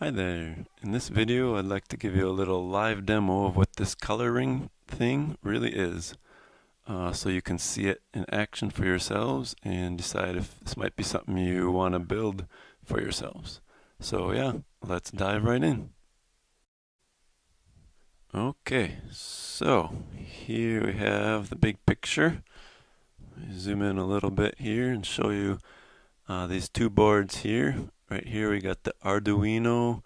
Hi there. In this video I'd like to give you a little live demo of what this ColorRing thing really is, so you can see it in action for yourselves and decide if this might be something you want to build for yourselves. So yeah, let's dive right in. Okay, so here we have the big picture. Zoom in a little bit here and show you these two boards here. Right here we got the Arduino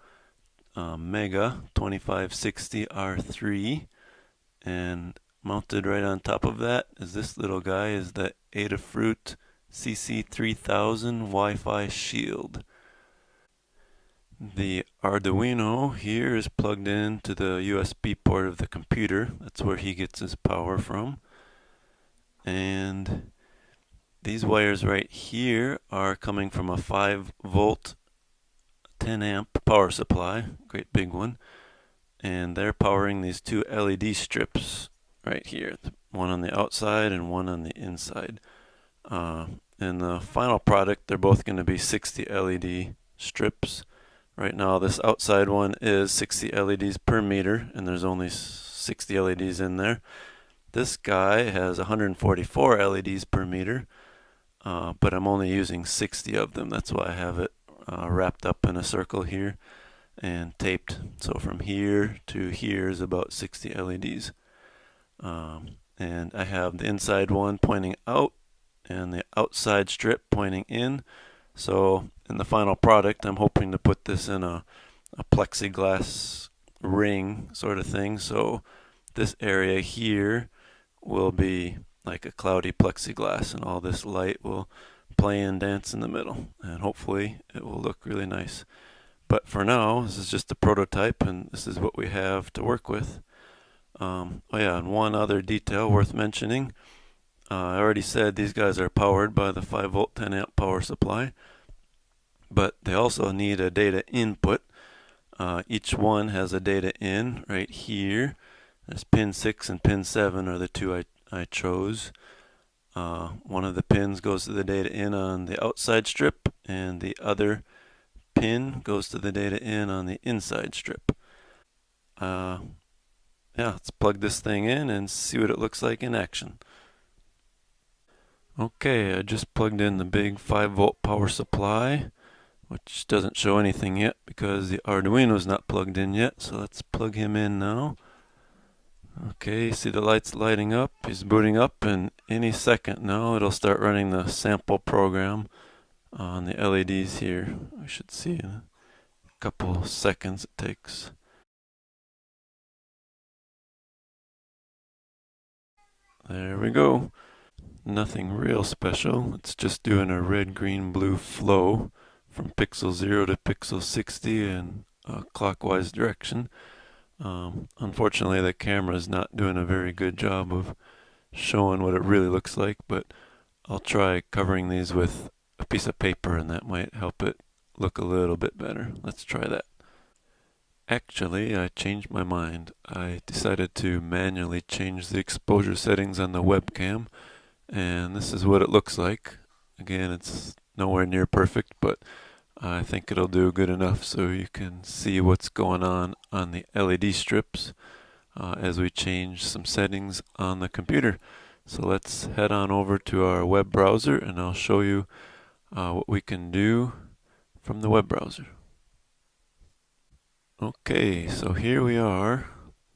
Mega 2560 R3, and mounted right on top of that is this little guy, is the Adafruit CC3000 Wi-Fi shield. The Arduino here is plugged into the USB port of the computer. That's where he gets his power from. And these wires right here are coming from a 5-volt 10 amp power supply, great big one, and they're powering these two LED strips right here, one on the outside and one on the inside. In the final product, they're both going to be 60 LED strips. Right now this outside one is 60 LEDs per meter, and there's only 60 LEDs in there. This guy has 144 LEDs per meter, but I'm only using 60 of them. That's why I have it wrapped up in a circle here and taped. So from here to here is about 60 LEDs. And I have the inside one pointing out and the outside strip pointing in. So in the final product, I'm hoping to put this in a plexiglass ring sort of thing. So this area here will be like a cloudy plexiglass, and all this light will play and dance in the middle, and hopefully it will look really nice. But for now, this is just a prototype, and this is what we have to work with. Oh yeah, and one other detail worth mentioning. I already said these guys are powered by the 5-volt 10 amp power supply, but they also need a data input. Each one has a data in right here. There's pin 6 and pin 7 are the two I chose. One of the pins goes to the data in on the outside strip, and the other pin goes to the data in on the inside strip. Yeah, let's plug this thing in and see what it looks like in action. Okay, I just plugged in the big 5-volt power supply, which doesn't show anything yet because the Arduino is not plugged in yet. So let's plug him in now. Okay, see the lights lighting up. He's booting up, and any second now it'll start running the sample program on the LEDs here. We should see in a couple seconds it takes. There we go. Nothing real special. It's just doing a red, green, blue flow from pixel 0 to pixel 60 in a clockwise direction. Unfortunately, the camera is not doing a very good job of showing what it really looks like, but I'll try covering these with a piece of paper, and that might help it look a little bit better. Let's try that. Actually, I changed my mind. I decided to manually change the exposure settings on the webcam, and this is what it looks like. Again, it's nowhere near perfect, but I think it'll do good enough so you can see what's going on the LED strips as we change some settings on the computer. So let's head on over to our web browser, and I'll show you what we can do from the web browser. Okay, so here we are,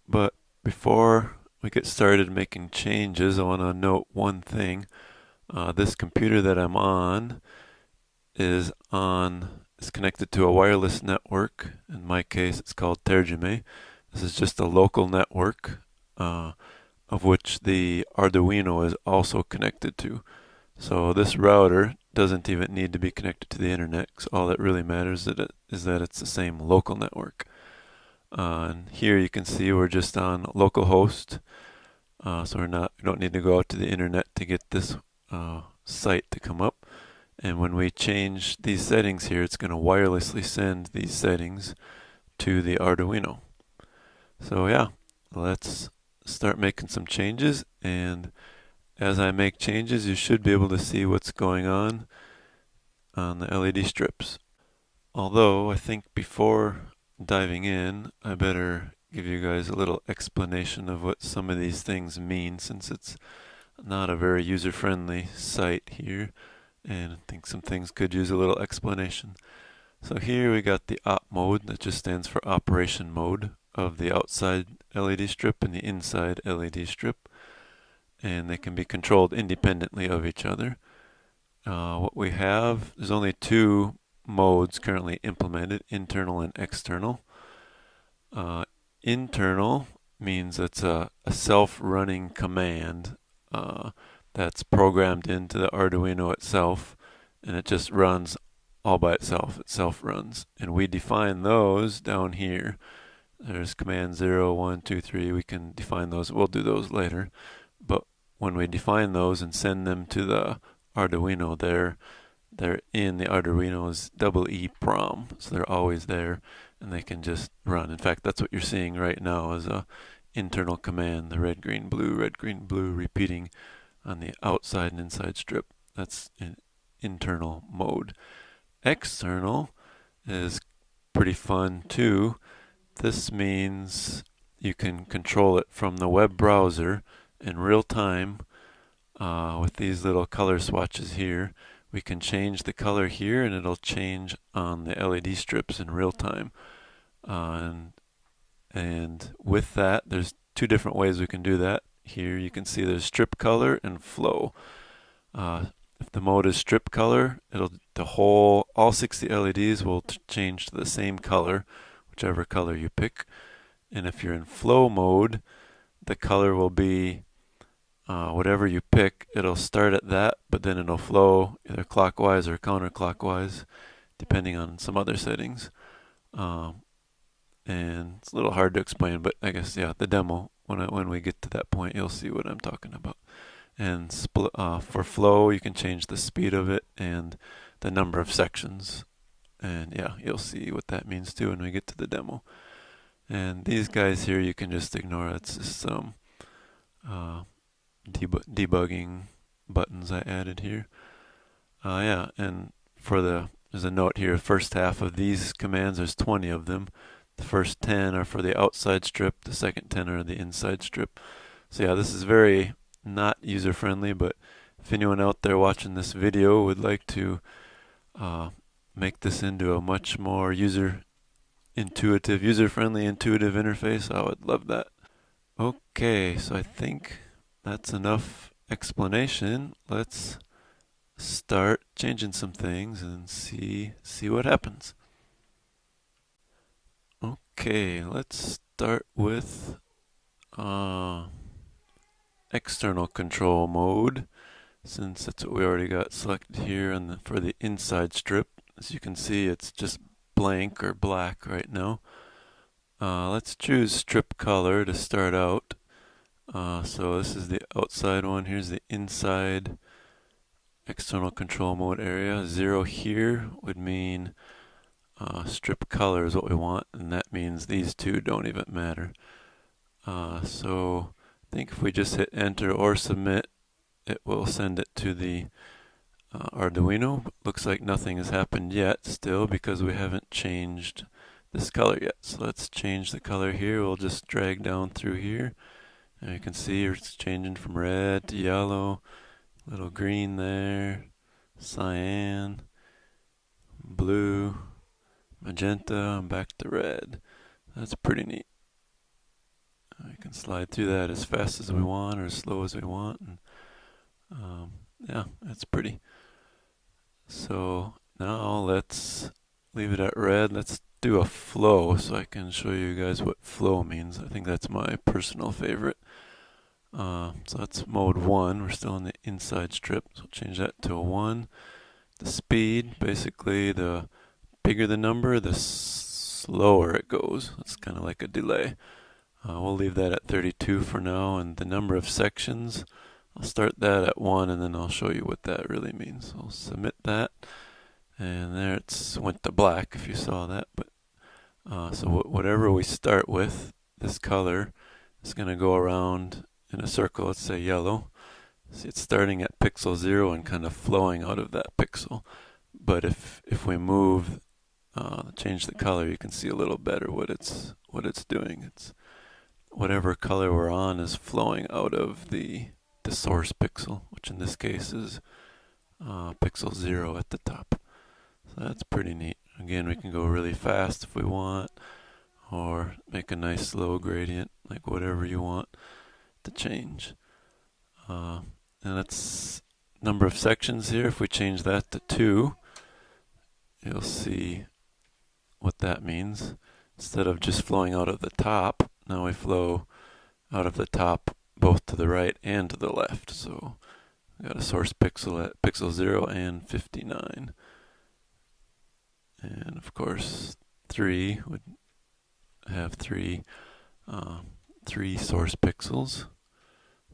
but before we get started making changes, I want to note one thing. This computer that I'm on is connected to a wireless network. In my case, it's called Tergime. This is just a local network of which the Arduino is also connected to. So this router doesn't even need to be connected to the internet, because all that really matters is that it's the same local network. And here you can see we're just on localhost, so we don't need to go out to the internet to get this site to come up. And when we change these settings here, it's going to wirelessly send these settings to the Arduino. So yeah, let's start making some changes, and as I make changes, you should be able to see what's going on the LED strips. Although I think before diving in, I better give you guys a little explanation of what some of these things mean, since it's not a very user-friendly site here, and I think some things could use a little explanation. So here we got the op mode, that just stands for operation mode of the outside LED strip and the inside LED strip, and they can be controlled independently of each other. What we have, there's only two modes currently implemented, internal and external. Internal means it's a self-running command that's programmed into the Arduino itself, and it just runs all by itself. It self-runs, and we define those down here. There's command 0, 1, 2, 3. We can define those. We'll do those later. But when we define those and send them to the Arduino, they're in the Arduino's EEPROM, so they're always there, and they can just run. In fact, that's what you're seeing right now is a internal command, the red, green, blue, repeating on the outside and inside strip. That's in internal mode. External is pretty fun too. This means you can control it from the web browser in real time with these little color swatches here. We can change the color here, and it'll change on the LED strips in real time. And with that, there's two different ways we can do that. Here you can see there's strip color and flow. If the mode is strip color, all 60 LEDs will change to the same color, whichever color you pick. And if you're in flow mode, the color will be whatever you pick. It'll start at that, but then it'll flow either clockwise or counterclockwise, depending on some other settings. And it's a little hard to explain, but I guess, yeah, the demo, when we get to that point, you'll see what I'm talking about. And for flow, you can change the speed of it and the number of sections. And yeah, you'll see what that means too when we get to the demo. And these guys here, you can just ignore. It's just some debugging buttons I added here. Yeah, and there's a note here, first half of these commands, there's 20 of them. The first 10 are for the outside strip, the second 10 are the inside strip. So yeah, this is very not user-friendly, but if anyone out there watching this video would like to make this into a much more user-friendly, intuitive interface, I would love that. Okay, so I think that's enough explanation. Let's start changing some things and see what happens. Okay, let's start with external control mode, since that's what we already got selected here for the inside strip. As you can see, it's just blank or black right now. Let's choose strip color to start out. So this is the outside one. Here's the inside external control mode area. 0 here would mean strip color is what we want, and that means these two don't even matter. So I think if we just hit enter or submit, it will send it to the Arduino. Looks like nothing has happened yet still, because we haven't changed this color yet. So let's change the color here. We'll just drag down through here, and you can see it's changing from red to yellow, little green there, cyan, blue, magenta, and back to red. That's pretty neat. We can slide through that as fast as we want or as slow as we want, and yeah, that's pretty. So now let's leave it at red. Let's do a flow so I can show you guys what flow means. I think that's my personal favorite. So that's mode 1. We're still in the inside strip, so we'll change that to a 1. The speed, basically the bigger the number, the slower it goes. It's kind of like a delay. We'll leave that at 32 for now, and the number of sections, I'll start that at 1, and then I'll show you what that really means. So I'll submit that, and there it went to black if you saw that. But so whatever we start with, this color is going to go around in a circle. Let's say yellow. See, it's starting at pixel 0 and kind of flowing out of that pixel. But if we move change the color, you can see a little better what it's doing. It's whatever color we're on is flowing out of the source pixel, which in this case is pixel 0 at the top. So that's pretty neat. Again, we can go really fast if we want, or make a nice slow gradient, like whatever you want to change. And that's number of sections here. If we change that to 2, you'll see what that means. Instead of just flowing out of the top, now we flow out of the top both to the right and to the left. So we got a source pixel at pixel 0 and 59. And of course 3 would have three source pixels.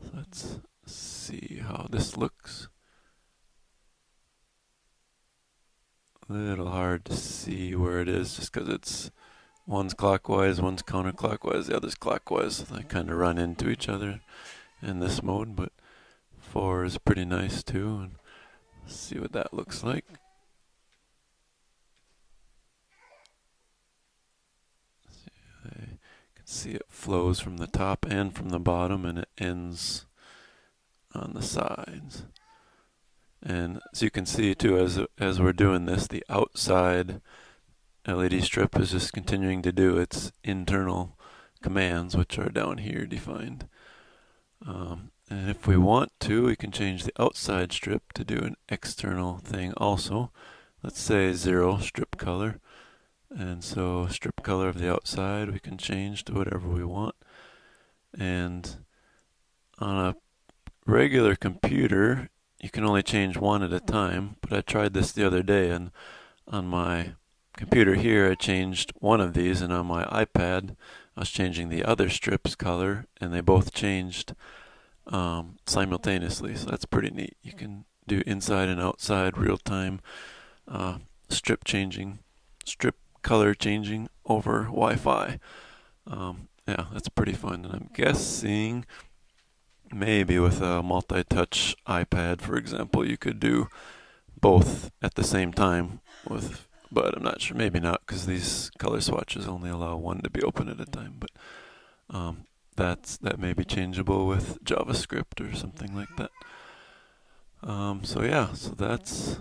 So let's see how this looks. A little hard to see where it is just because it's one's clockwise, one's counterclockwise, the other's clockwise. So they kind of run into each other in this mode, but 4 is pretty nice too. And let's see what that looks like. You can see it flows from the top and from the bottom, and it ends on the sides. And as you can see too, as we're doing this, the outside LED strip is just continuing to do its internal commands, which are down here defined. And if we want to, we can change the outside strip to do an external thing also. Let's say 0 strip color. And so strip color of the outside we can change to whatever we want. And on a regular computer, you can only change one at a time, but I tried this the other day, and on my computer here I changed one of these, and on my iPad I was changing the other strip's color, and they both changed simultaneously. So that's pretty neat. You can do inside and outside real-time strip color changing over Wi-Fi. Yeah, that's pretty fun. And I'm guessing maybe with a multi-touch iPad, for example, you could do both at the same time but I'm not sure. Maybe not, because these color swatches only allow one to be open at a time. But that may be changeable with JavaScript or something like that. So yeah, so that's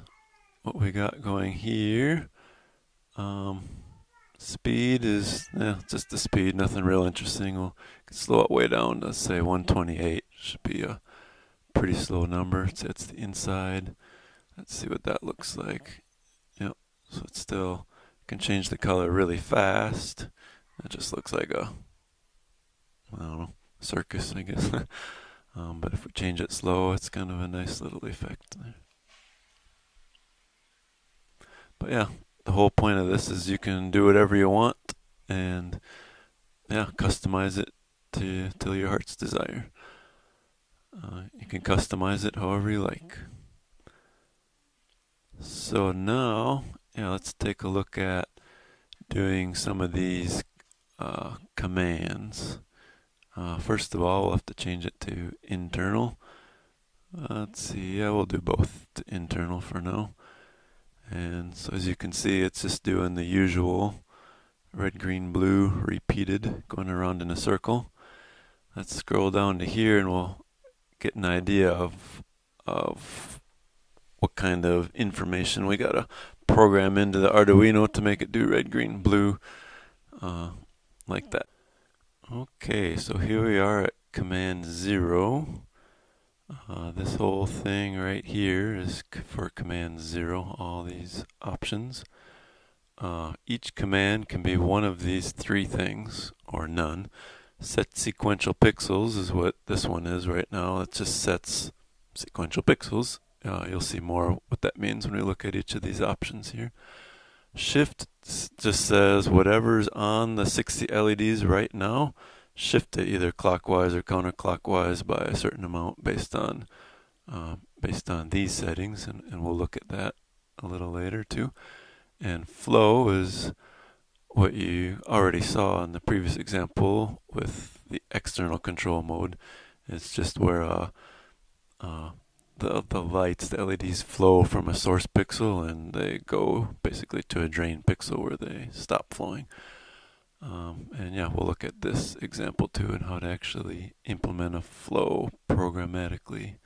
what we got going here. Speed is just the speed, nothing real interesting. We'll slow it way down to say 128. Should be a pretty slow number. It's the inside. Let's see what that looks like. Yep. So it's still can change the color really fast. It just looks like a, I don't know, circus, I guess. But if we change it slow, it's kind of a nice little effect there. But yeah, the whole point of this is you can do whatever you want and yeah, customize it till your heart's desire. You can customize it however you like. So now, yeah, let's take a look at doing some of these commands. First of all, we'll have to change it to internal. Let's see, yeah, we'll do both to internal for now. And so as you can see, it's just doing the usual red, green, blue repeated, going around in a circle. Let's scroll down to here and we'll get an idea of what kind of information we gotta program into the Arduino to make it do red, green, blue, like that. Okay, so here we are at command 0. This whole thing right here is for command 0, all these options. Each command can be one of these 3 things, or none. Set sequential pixels is what this one is right now. It just sets sequential pixels. You'll see more what that means when we look at each of these options here. Shift just says whatever's on the 60 LEDs right now, shift it either clockwise or counterclockwise by a certain amount based on these settings, and we'll look at that a little later too. And flow is what you already saw in the previous example with the external control mode. It's just where the lights, the LEDs flow from a source pixel and they go basically to a drain pixel where they stop flowing. And yeah, we'll look at this example too and how to actually implement a flow programmatically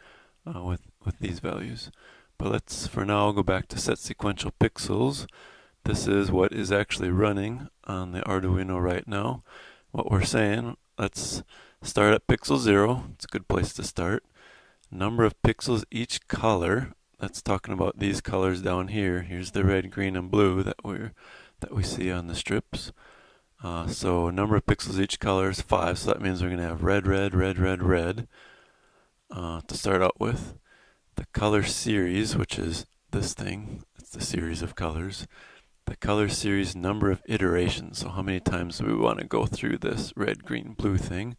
with these values. But let's, for now, go back to set sequential pixels. This is what is actually running on the Arduino right now. What we're saying, let's start at pixel 0. It's a good place to start. Number of pixels each color. That's talking about these colors down here. Here's the red, green, and blue that we see on the strips. So number of pixels each color is 5. So that means we're going to have red, red, red, red, red to start out with. The color series, which is this thing, it's the series of colors. The color series number of iterations, so how many times do we want to go through this red, green, blue thing?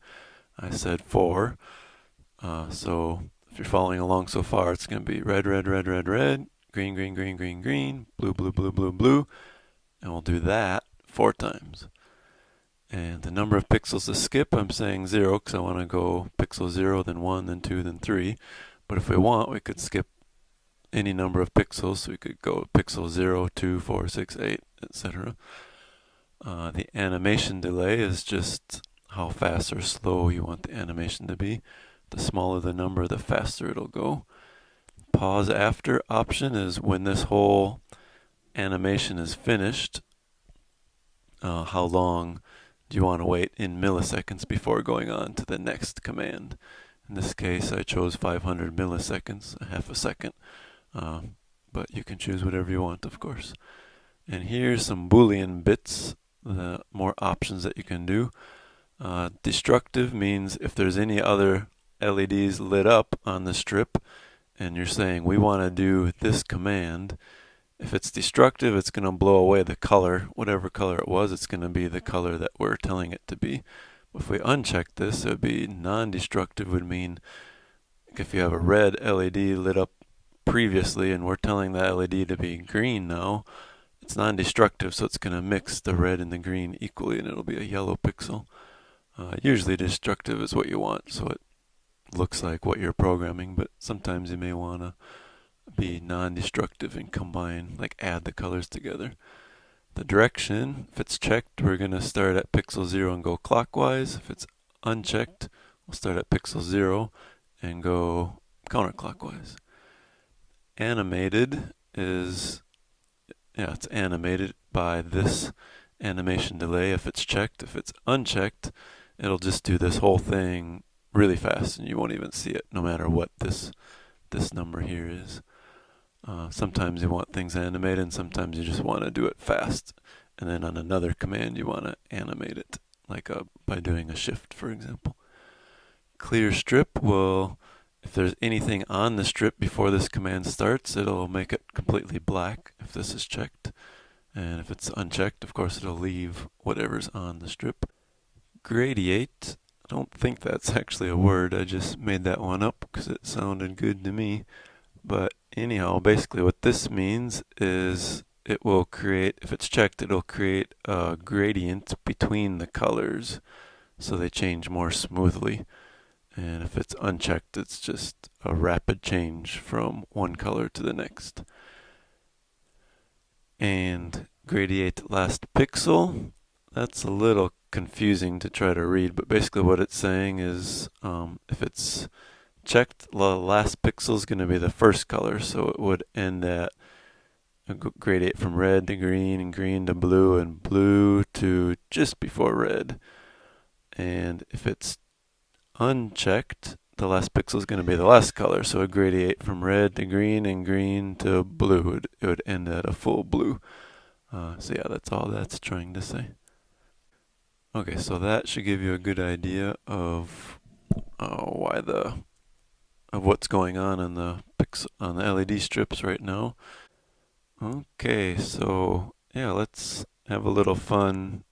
I said 4. So if you're following along so far, it's going to be red, red, red, red, red, green, green, green, green, green, blue, blue, blue, blue, blue, and we'll do that 4 times. And the number of pixels to skip, I'm saying 0 because I want to go pixel 0, then 1, then 2, then 3. But if we want, we could skip any number of pixels. So we could go pixel 0, 2, 4, 6, 8, etc. The animation delay is just how fast or slow you want the animation to be. The smaller the number, the faster it'll go. Pause after option is when this whole animation is finished. How long do you want to wait in milliseconds before going on to the next command? In this case, I chose 500 milliseconds, a half a second. But you can choose whatever you want, of course. And here's some Boolean bits, more options that you can do. Destructive means if there's any other LEDs lit up on the strip and you're saying we want to do this command, if it's destructive, it's going to blow away the color, whatever color it was, it's going to be the color that we're telling it to be. If we uncheck this, it would be non-destructive, would mean if you have a red LED lit up previously and we're telling the LED to be green now, it's non-destructive, so it's going to mix the red and the green equally and it'll be a yellow pixel. Usually destructive is what you want, so it looks like what you're programming, but sometimes you may want to be non-destructive and combine, like add the colors together. The direction, if it's checked, we're going to start at pixel 0 and go clockwise. If it's unchecked, we'll start at pixel 0 and go counterclockwise. Animated is, it's animated by this animation delay if it's checked. If it's unchecked, it'll just do this whole thing really fast and you won't even see it no matter what this number here is. Sometimes you want things animated and sometimes you just want to do it fast. And then on another command you want to animate it, like by doing a shift, for example. Clear strip will, if there's anything on the strip before this command starts, it'll make it completely black if this is checked. And if it's unchecked, of course, it'll leave whatever's on the strip. Gradiate, I don't think that's actually a word. I just made that one up because it sounded good to me. But anyhow, basically what this means is it will create, if it's checked, it'll create a gradient between the colors so they change more smoothly. And if it's unchecked, it's just a rapid change from one color to the next. And gradiate last pixel, that's a little confusing to try to read, but basically what it's saying is if it's checked, the last pixel is going to be the first color, so it would end at gradiate from red to green and green to blue and blue to just before red. And if it's unchecked, the last pixel is going to be the last color, so it would gradiate from red to green and green to blue. It would end at a full blue. So yeah, that's all that's trying to say. Okay, so that should give you a good idea of what's going on the LED strips right now. Okay, so yeah, let's have a little fun.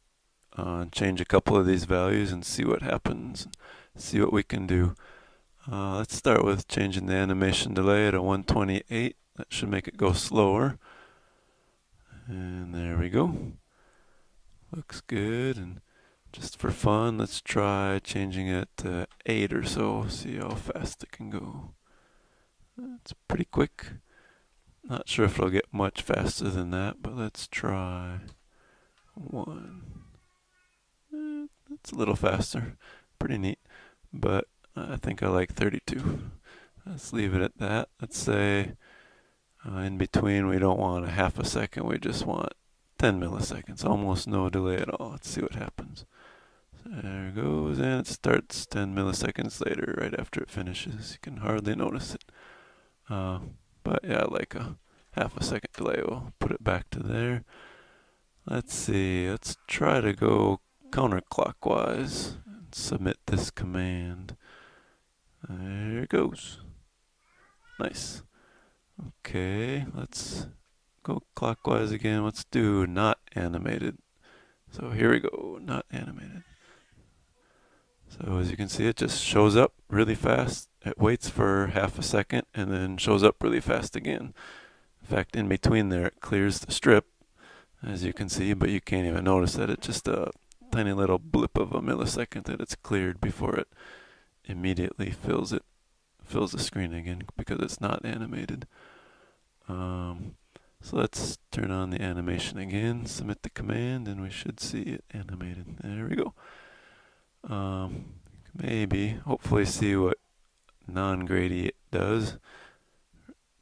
Change a couple of these values and see what happens. See what we can do. Let's start with changing the animation delay to 128. That should make it go slower. And there we go. Looks good. And just for fun, let's try changing it to 8 or so. See how fast it can go. It's pretty quick. Not sure if it'll get much faster than that, but let's try 1. It's a little faster. Pretty neat. But I think I like 32. Let's leave it at that. Let's say in between we don't want a half a second, we just want 10 milliseconds. Almost no delay at all. Let's see what happens. There it goes, and it starts 10 milliseconds later, right after it finishes. You can hardly notice it. But yeah, like a half a second delay. We'll put it back to there. Let's see, let's try to go counterclockwise and submit this command. There it goes. Nice. Okay, let's go clockwise again. Let's do not animated. So here we go, not animated. So as you can see, it just shows up really fast. It waits for half a second and then shows up really fast again. In fact, in between there, it clears the strip, as you can see, but you can't even notice that. It's just a tiny little blip of a millisecond that it's cleared before it immediately fills the screen again because it's not animated. So let's turn on the animation again, submit the command, and we should see it animated. There we go. Maybe, hopefully see what non-grady it does.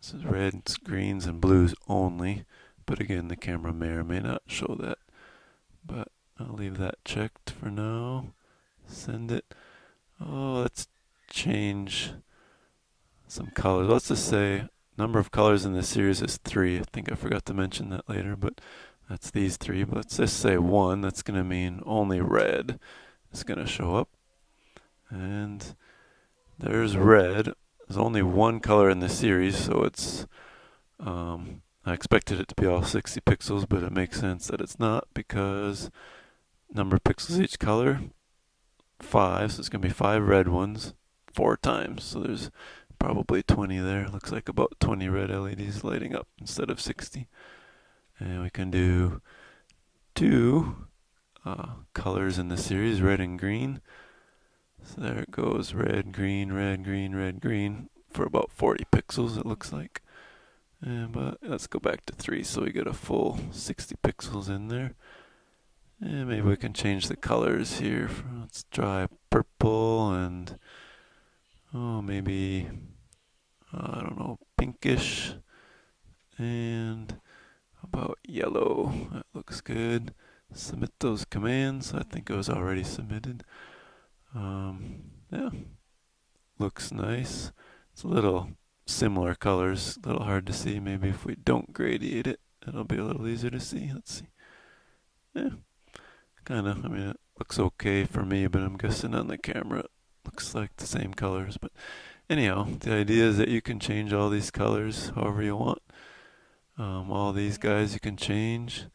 This is reds, greens, and blues only. But again, the camera may or may not show that. But I'll leave that checked for now. Send it. Oh, let's change some colors. Let's just say number of colors in this series is 3. I think I forgot to mention that later, but that's these 3. But let's just say 1. That's going to mean only red is going to show up. And there's red. There's only 1 color in the series, so it's I expected it to be all 60 pixels, but it makes sense that it's not because number of pixels each color, 5, so it's going to be 5 red ones 4 times. So there's probably 20 there. Looks like about 20 red LEDs lighting up instead of 60. And we can do 2 colors in the series, red and green. So there it goes, red, green, red, green, red, green, for about 40 pixels it looks like. But let's go back to 3 so we get a full 60 pixels in there. And maybe we can change the colors here. Let's try purple and, maybe, I don't know, pinkish. And how about yellow? That looks good. Submit those commands. I think it was already submitted. Yeah, looks nice. It's a little similar colors, a little hard to see. Maybe if we don't gradiate it, it'll be a little easier to see. Let's see. Yeah, kind of. I mean, it looks okay for me, but I'm guessing on the camera it looks like the same colors. But anyhow, the idea is that you can change all these colors however you want. All these guys you can change.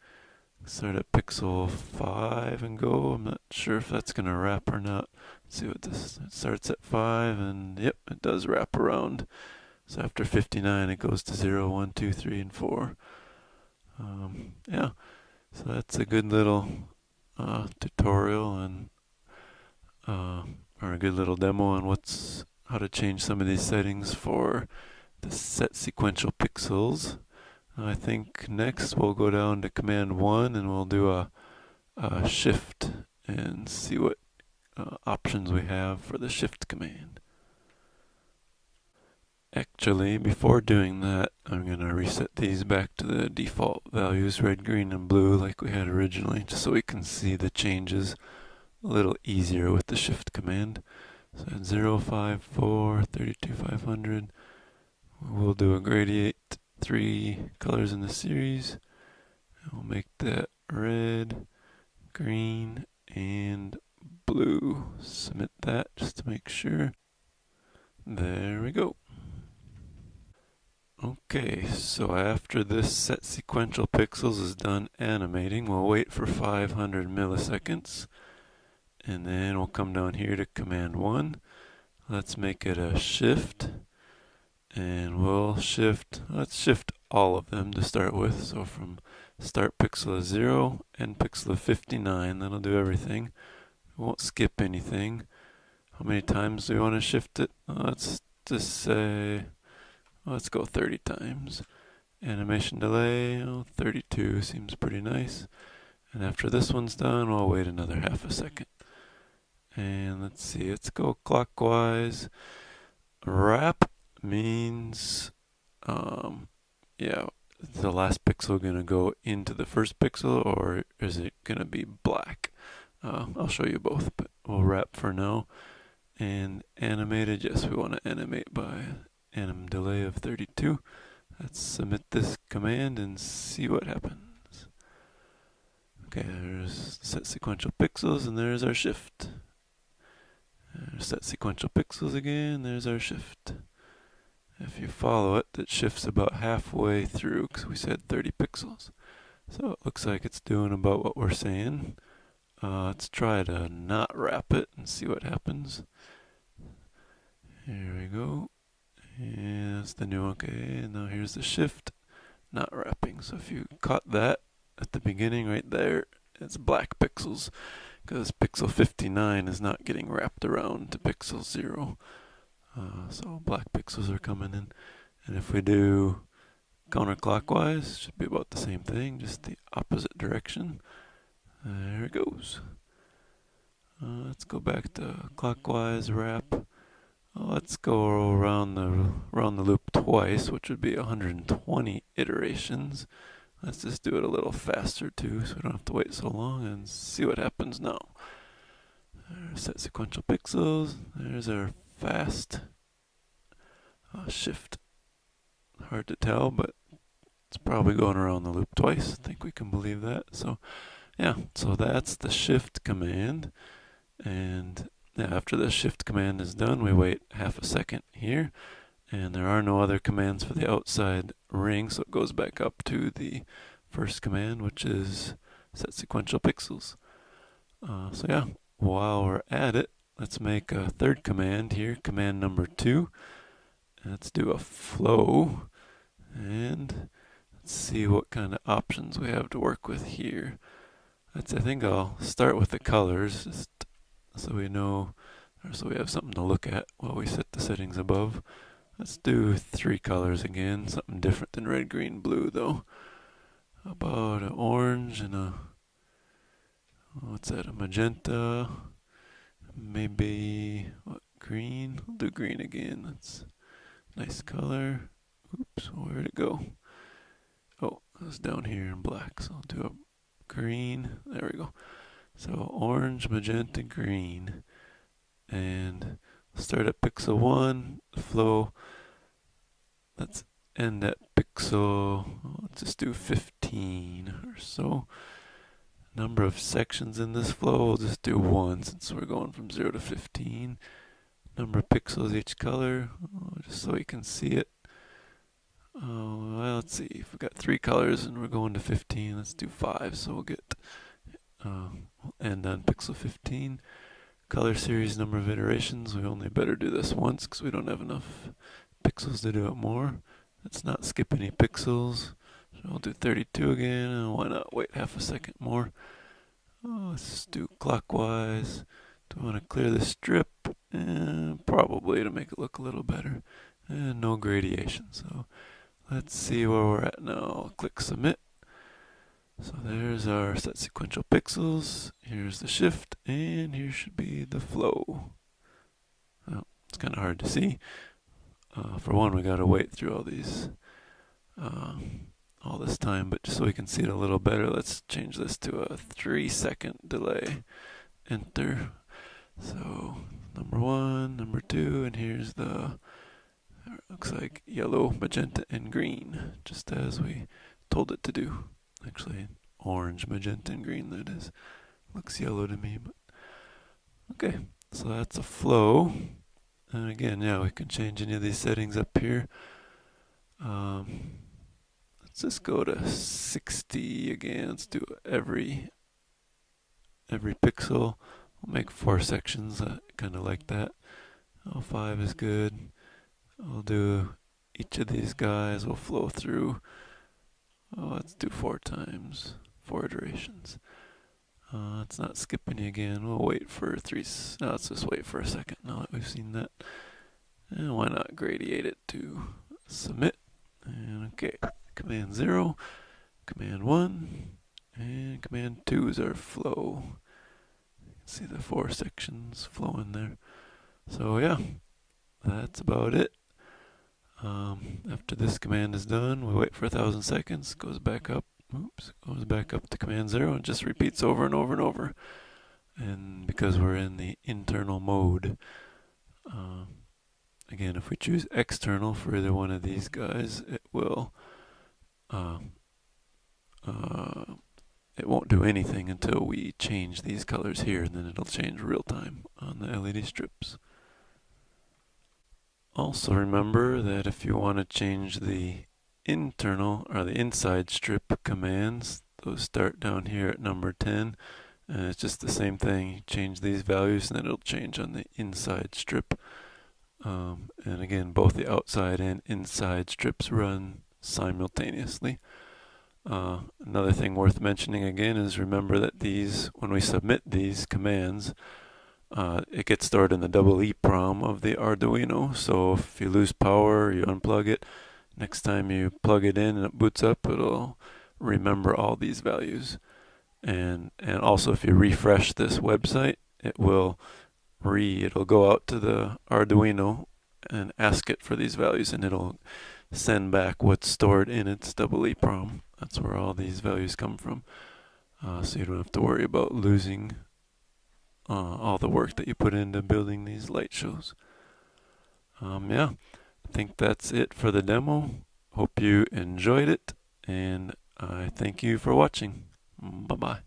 Start at pixel 5 and go. I'm not sure if that's going to wrap or not. Let's see what this, it starts at 5 and yep, it does wrap around. So after 59 it goes to 0, 1, 2, 3, and 4. Yeah, so that's a good little tutorial and or a good little demo on how to change some of these settings for the set sequential pixels. I think next we'll go down to command 1 and we'll do a shift and see what options we have for the shift command. Actually, before doing that, I'm going to reset these back to the default values, red, green, and blue like we had originally, just so we can see the changes a little easier with the shift command. So at 0, 5, 4, 32, 500, we'll do a gradiate 3 colors in the series. And we'll make that red, green, and blue. Submit that just to make sure. There we go. Okay, so after this set sequential pixels is done animating, we'll wait for 500 milliseconds. And then we'll come down here to command 1. Let's make it a shift. And let's shift all of them to start with. So from start pixel of 0 and pixel of 59, that'll do everything. We won't skip anything. How many times do we want to shift it? Let's just say Let's go 30 times. Animation delay, 32 seems pretty nice. And after this one's done, we'll wait another half a second. And let's see, let's go clockwise. Wrap means, yeah, is the last pixel going to go into the first pixel, or is it going to be black? I'll show you both, but we'll wrap for now. And animated, yes, we want to animate by anim delay of 32. Let's submit this command and see what happens. Okay, there's set sequential pixels, and there's our shift. Set sequential pixels again, there's our shift. If you follow it, it shifts about halfway through because we said 30 pixels. So it looks like it's doing about what we're saying. Let's try to not wrap it and see what happens. Here we go. And that's the new one. Okay, and now here's the shift, not wrapping. So if you caught that at the beginning right there, it's black pixels because pixel 59 is not getting wrapped around to pixel 0. So black pixels are coming in. And if we do counterclockwise, should be about the same thing, just the opposite direction. There it goes. Let's go back to clockwise wrap. Let's go around the loop twice, which would be 120 iterations. Let's just do it a little faster too, so we don't have to wait so long, and see what happens now. There's set sequential pixels. There's our fast shift. Hard to tell, but it's probably going around the loop twice. I think we can believe that. So yeah, so that's the shift command. And yeah, after the shift command is done, we wait half a second here. And there are no other commands for the outside ring, so it goes back up to the first command, which is set sequential pixels. So yeah, while we're at it, let's make a third command here, command number 2. Let's do a flow, and let's see what kind of options we have to work with here. I think I'll start with the colors, just so we know, or so we have something to look at while we set the settings above. Let's do 3 colors again, something different than red, green, blue though. How about an orange and a, what's that, a magenta, maybe, what, green? We'll do green again. That's a nice color. Oops, where'd it go? Oh, it's down here in black, so I'll do a green. There we go. So orange, magenta, green. And start at pixel 1, flow. Let's end at pixel, let's just do 15 or so. Number of sections in this flow, we'll just do 1 since we're going from 0 to 15. Number of pixels each color, just so you can see it. Well, let's see, if we've got 3 colors and we're going to 15, let's do 5, so we'll get, we'll end on pixel 15. Color series, number of iterations, we only better do this once because we don't have enough pixels to do it more. Let's not skip any pixels. So I'll do 32 again, and why not wait half a second more. Let's do clockwise. Do I want to clear the strip? Probably to make it look a little better. And no gradation. So let's see where we're at now. I'll click submit. So there's our set sequential pixels. Here's the shift, and here should be the flow. Well, it's kind of hard to see. For one, we got to wait through all these, all this time, but just so we can see it a little better, let's change this to a 3-second delay. Enter. So number 1, number 2, and here's the, looks like yellow, magenta, and green, just as we told it to do. Actually, orange, magenta, and green, that is. Looks yellow to me, but okay. So that's a flow. And again, yeah, we can change any of these settings up here. Let's just go to 60 again. Let's do every pixel. We'll make 4 sections, kind of like that. 5 is good. I'll do each of these guys. We'll flow through. Let's do 4 times, 4 iterations. Let's not skip any again. We'll wait for 3. No, let's just wait for a second now that we've seen that. And why not gradiate it to submit, and okay, command 0, command 1, and command 2 is our flow. You can see the 4 sections flowing there. So yeah, that's about it. After this command is done, we wait for 1,000 seconds, goes back up, goes back up to command 0, and just repeats over and over and over. And because we're in the internal mode, again, if we choose external for either one of these guys, it will it won't do anything until we change these colors here, and then it'll change real time on the LED strips. Also remember that if you want to change the internal or the inside strip commands, those start down here at number 10, and it's just the same thing. You change these values and then it'll change on the inside strip. And again, both the outside and inside strips run simultaneously. Another thing worth mentioning again is remember that these, when we submit these commands, it gets stored in the EEPROM of the Arduino. So if you lose power, you unplug it, next time you plug it in and it boots up, it'll remember all these values. And also if you refresh this website, it'll go out to the Arduino and ask it for these values, and it'll send back what's stored in its EEPROM. That's where all these values come from. So you don't have to worry about losing all the work that you put into building these light shows. Yeah, I think that's it for the demo. Hope you enjoyed it, and I thank you for watching. Bye-bye.